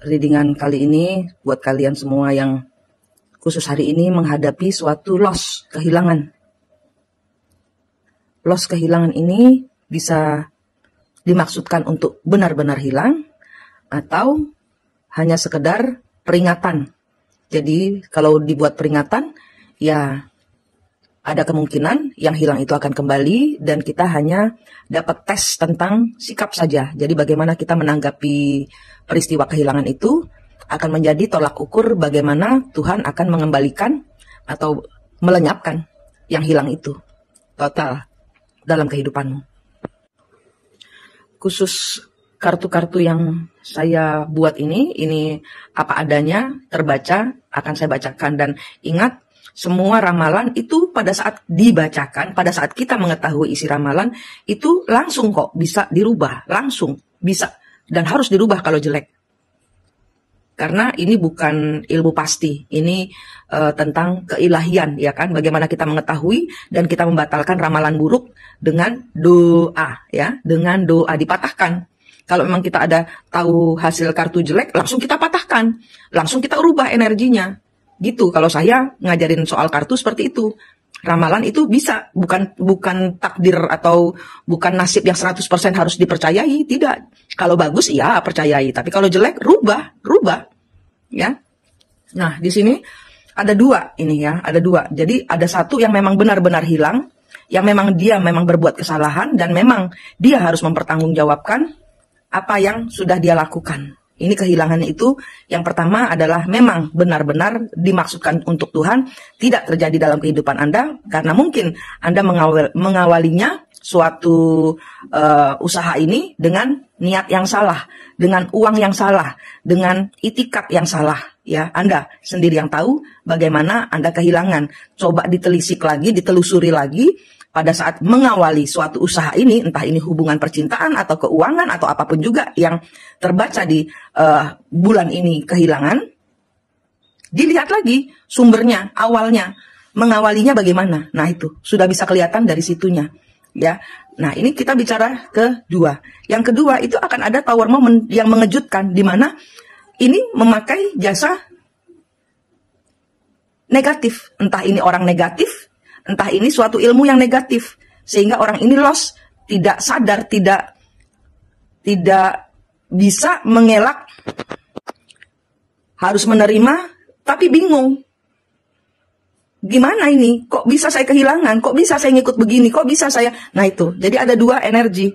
Readingan kali ini buat kalian semua yang khusus hari ini menghadapi suatu loss, kehilangan. Loss kehilangan ini bisa dimaksudkan untuk benar-benar hilang atau hanya sekedar peringatan. Jadi kalau dibuat peringatan, ya ada kemungkinan yang hilang itu akan kembali dan kita hanya dapat tes tentang sikap saja. Jadi bagaimana kita menanggapi peristiwa kehilangan itu akan menjadi tolak ukur bagaimana Tuhan akan mengembalikan atau melenyapkan yang hilang itu total dalam kehidupanmu. Khusus kartu-kartu yang saya buat ini apa adanya, terbaca, akan saya bacakan. Dan ingat, semua ramalan itu pada saat dibacakan, pada saat kita mengetahui isi ramalan, itu langsung kok bisa dirubah, langsung bisa. Dan harus dirubah kalau jelek. Karena ini bukan ilmu pasti, ini tentang keilahian, ya kan? Bagaimana kita mengetahui dan kita membatalkan ramalan buruk dengan doa, ya, dengan doa dipatahkan. Kalau memang kita ada tahu hasil kartu jelek, langsung kita patahkan, langsung kita ubah energinya. Gitu, kalau saya ngajarin soal kartu seperti itu. Ramalan itu bisa, bukan takdir atau bukan nasib yang 100% harus dipercayai, tidak. Kalau bagus, ya percayai. Tapi kalau jelek, rubah. Ya. Nah, di sini ada dua ini ya, ada dua. Jadi ada satu yang memang benar-benar hilang, yang memang dia memang berbuat kesalahan, dan memang dia harus mempertanggungjawabkan apa yang sudah dia lakukan. Ini kehilangan itu yang pertama adalah memang benar-benar dimaksudkan untuk Tuhan, tidak terjadi dalam kehidupan Anda, karena mungkin Anda mengawalinya suatu usaha ini dengan niat yang salah, dengan uang yang salah, dengan itikat yang salah. Ya, Anda sendiri yang tahu bagaimana Anda kehilangan. Coba ditelisik lagi, ditelusuri lagi. Pada saat mengawali suatu usaha ini, entah ini hubungan percintaan atau keuangan atau apapun juga yang terbaca di bulan ini kehilangan, dilihat lagi sumbernya, awalnya, mengawalinya bagaimana. Nah itu sudah bisa kelihatan dari situnya, ya. Nah ini kita bicara kedua. Yang kedua itu akan ada tower moment yang mengejutkan, di mana ini memakai jasa negatif, entah ini orang negatif, entah ini suatu ilmu yang negatif, sehingga orang ini lost, tidak sadar, tidak bisa mengelak, harus menerima, tapi bingung. Gimana ini? Kok bisa saya kehilangan? Kok bisa saya ngikut begini? Kok bisa saya? Nah itu, jadi ada dua energi.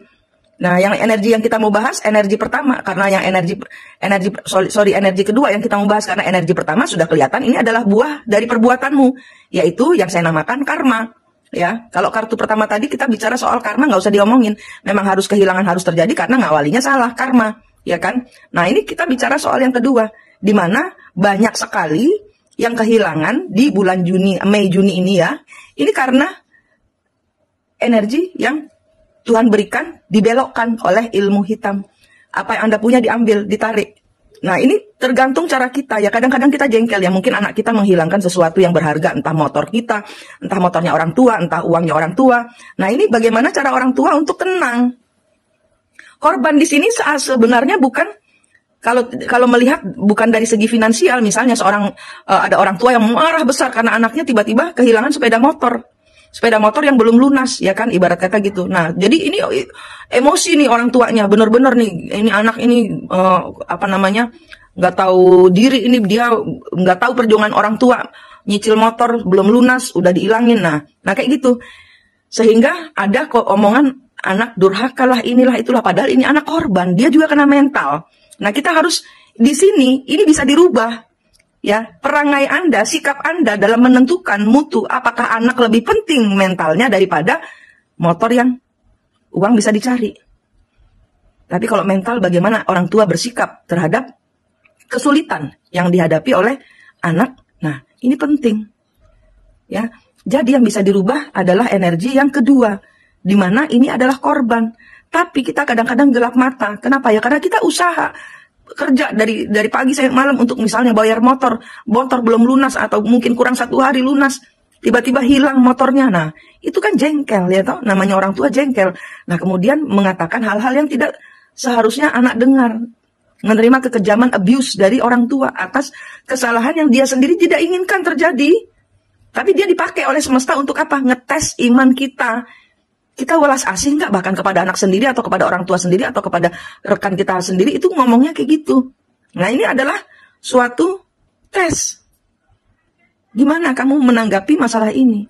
Nah, yang energi yang kita mau bahas, energi pertama, karena yang energi kedua yang kita mau bahas, karena energi pertama sudah kelihatan, ini adalah buah dari perbuatanmu, yaitu yang saya namakan karma. Ya, kalau kartu pertama tadi kita bicara soal karma, nggak usah diomongin, memang harus kehilangan harus terjadi karena ngawalinya salah, karma, ya kan? Nah, ini kita bicara soal yang kedua, di mana banyak sekali yang kehilangan di bulan Mei Juni ini ya, ini karena energi yang Tuhan berikan dibelokkan oleh ilmu hitam. Apa yang Anda punya diambil, ditarik. Nah ini tergantung cara kita ya. Kadang-kadang kita jengkel ya. Mungkin anak kita menghilangkan sesuatu yang berharga. Entah motor kita, entah motornya orang tua, entah uangnya orang tua. Nah ini bagaimana cara orang tua untuk tenang. Korban di sini sebenarnya bukan, kalau melihat bukan dari segi finansial. Misalnya ada orang tua yang marah besar karena anaknya tiba-tiba kehilangan sepeda motor yang belum lunas, ya kan, ibarat kata gitu. Nah, jadi ini emosi nih orang tuanya, bener-bener nih, ini anak ini nggak tahu diri, ini dia nggak tahu perjuangan orang tua, nyicil motor belum lunas, udah diilangin. Nah kayak gitu, sehingga ada kok omongan anak durhaka lah, inilah itulah, padahal ini anak korban, dia juga kena mental. Nah kita harus di sini, ini bisa dirubah. Ya, perangai Anda, sikap Anda dalam menentukan mutu apakah anak lebih penting mentalnya daripada motor yang uang bisa dicari. Tapi kalau mental, bagaimana orang tua bersikap terhadap kesulitan yang dihadapi oleh anak? Nah, ini penting. Ya, jadi yang bisa dirubah adalah energi yang kedua, di mana ini adalah korban. Tapi kita kadang-kadang gelap mata. Kenapa ya? Karena kita usaha kerja dari pagi sampai malam untuk misalnya bayar motor belum lunas atau mungkin kurang 1 hari lunas, tiba-tiba hilang motornya. Nah itu kan jengkel ya toh, namanya orang tua jengkel. Nah kemudian mengatakan hal-hal yang tidak seharusnya anak dengar. menerima kekejaman, abuse dari orang tua atas kesalahan yang dia sendiri tidak inginkan terjadi. Tapi dia dipakai oleh semesta untuk apa? Ngetes iman kita. Kita welas asih nggak bahkan kepada anak sendiri atau kepada orang tua sendiri atau kepada rekan kita sendiri, itu ngomongnya kayak gitu. Nah, ini adalah suatu tes. Gimana kamu menanggapi masalah ini?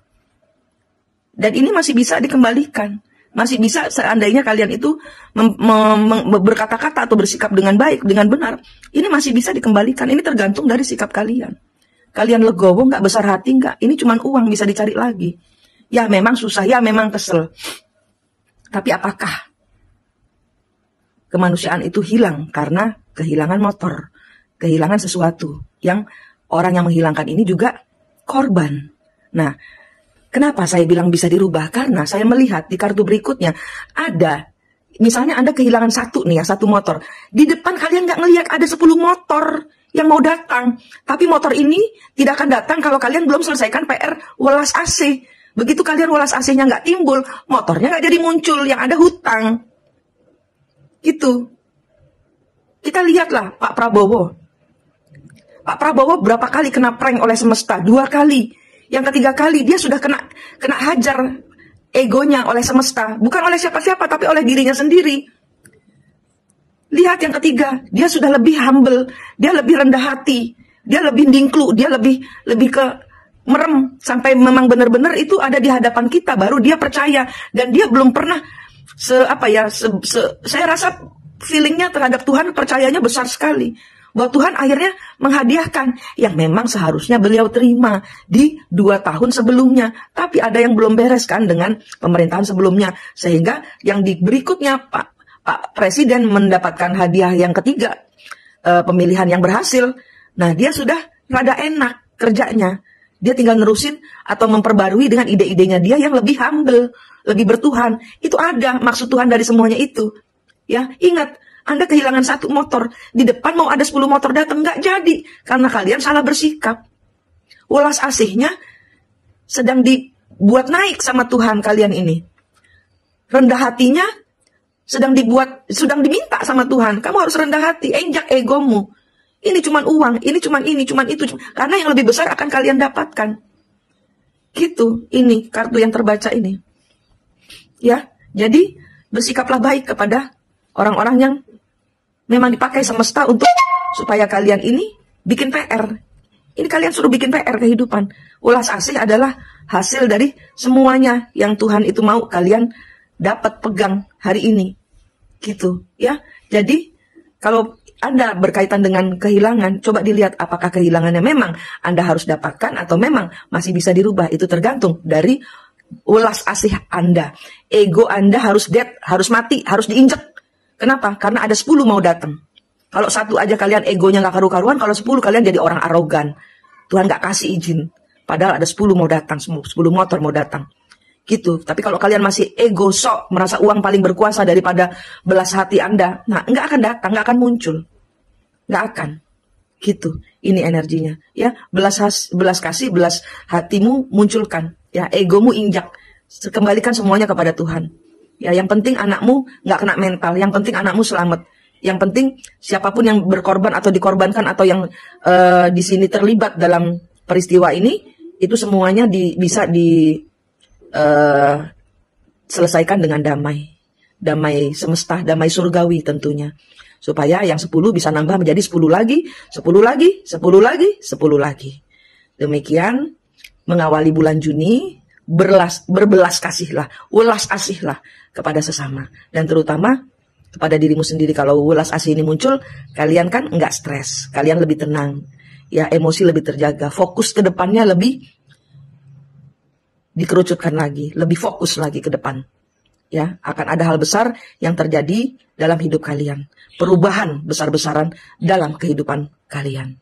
Dan ini masih bisa dikembalikan. Masih bisa seandainya kalian itu berkata-kata atau bersikap dengan baik, dengan benar. Ini masih bisa dikembalikan. Ini tergantung dari sikap kalian. Kalian legowo nggak, besar hati nggak? Ini cuma uang, bisa dicari lagi. Ya memang susah, ya memang kesel. Tapi apakah kemanusiaan itu hilang karena kehilangan motor, kehilangan sesuatu yang orang yang menghilangkan ini juga korban. Nah, kenapa saya bilang bisa dirubah? Karena saya melihat di kartu berikutnya ada, misalnya Anda kehilangan satu nih ya, satu motor. Di depan kalian nggak ngelihat ada 10 motor yang mau datang. Tapi motor ini tidak akan datang kalau kalian belum selesaikan PR welas AC. Begitu kalian welas AC-nya nggak timbul, motornya nggak jadi muncul, yang ada hutang. Gitu. Kita lihatlah Pak Prabowo. Pak Prabowo berapa kali kena prank oleh semesta? 2 kali. Yang ketiga kali dia sudah kena hajar egonya oleh semesta. Bukan oleh siapa-siapa, tapi oleh dirinya sendiri. Lihat yang ketiga, dia sudah lebih humble, dia lebih rendah hati, dia lebih dingklu, dia lebih ke merem, sampai memang benar-benar itu ada di hadapan kita, baru dia percaya. Dan dia belum pernah saya rasa feelingnya terhadap Tuhan, percayanya besar sekali, bahwa Tuhan akhirnya menghadiahkan yang memang seharusnya beliau terima di 2 tahun sebelumnya. Tapi ada yang belum beres kan dengan pemerintahan sebelumnya, sehingga yang di berikutnya Pak Presiden mendapatkan hadiah yang ketiga, pemilihan yang berhasil. Nah, dia sudah rada enak kerjanya. Dia tinggal nerusin atau memperbarui dengan ide-idenya dia yang lebih humble, lebih bertuhan. Itu ada maksud Tuhan dari semuanya itu. Ya, ingat, Anda kehilangan 1 motor, di depan mau ada 10 motor datang, nggak jadi karena kalian salah bersikap. Welas asihnya sedang dibuat naik sama Tuhan kalian ini. Rendah hatinya sedang diminta sama Tuhan. Kamu harus rendah hati, injak egomu. Ini cuma uang, ini cuma itu. Karena yang lebih besar akan kalian dapatkan. Gitu, ini kartu yang terbaca ini. Ya, jadi bersikaplah baik kepada orang-orang yang memang dipakai semesta untuk supaya kalian ini bikin PR. Ini kalian suruh bikin PR kehidupan. Ulas asih adalah hasil dari semuanya yang Tuhan itu mau kalian dapat pegang hari ini. Gitu, ya. Jadi kalau Anda berkaitan dengan kehilangan, coba dilihat apakah kehilangannya memang Anda harus dapatkan atau memang masih bisa dirubah. Itu tergantung dari ulas asih Anda. Ego Anda harus dead, harus mati, harus diinjek. Kenapa? Karena ada 10 mau datang. Kalau 1 aja kalian egonya gak karu-karuan, kalau 10 kalian jadi orang arogan. Tuhan gak kasih izin. Padahal ada 10 mau datang, 10 motor mau datang. Gitu. Tapi kalau kalian masih ego sok, merasa uang paling berkuasa daripada belas hati Anda, nah nggak akan datang, nggak akan muncul, nggak akan. Gitu. Ini energinya, ya. Belas kasih, belas hatimu munculkan, ya. Egomu injak, kembalikan semuanya kepada Tuhan. Ya, yang penting anakmu nggak kena mental, yang penting anakmu selamat, yang penting siapapun yang berkorban atau dikorbankan atau yang di sini terlibat dalam peristiwa ini, itu semuanya bisa selesaikan dengan damai semesta, damai surgawi tentunya, supaya yang 10 bisa nambah menjadi 10 lagi, 10 lagi, 10 lagi, 10 lagi. Demikian mengawali bulan Juni, berbelas kasihlah, ulas asihlah kepada sesama, dan terutama kepada dirimu sendiri. Kalau ulas asih ini muncul, kalian kan enggak stres, kalian lebih tenang, ya, emosi lebih terjaga, fokus ke depannya lebih dikerucutkan lagi, lebih fokus lagi ke depan. Ya, akan ada hal besar yang terjadi dalam hidup kalian. Perubahan besar-besaran dalam kehidupan kalian.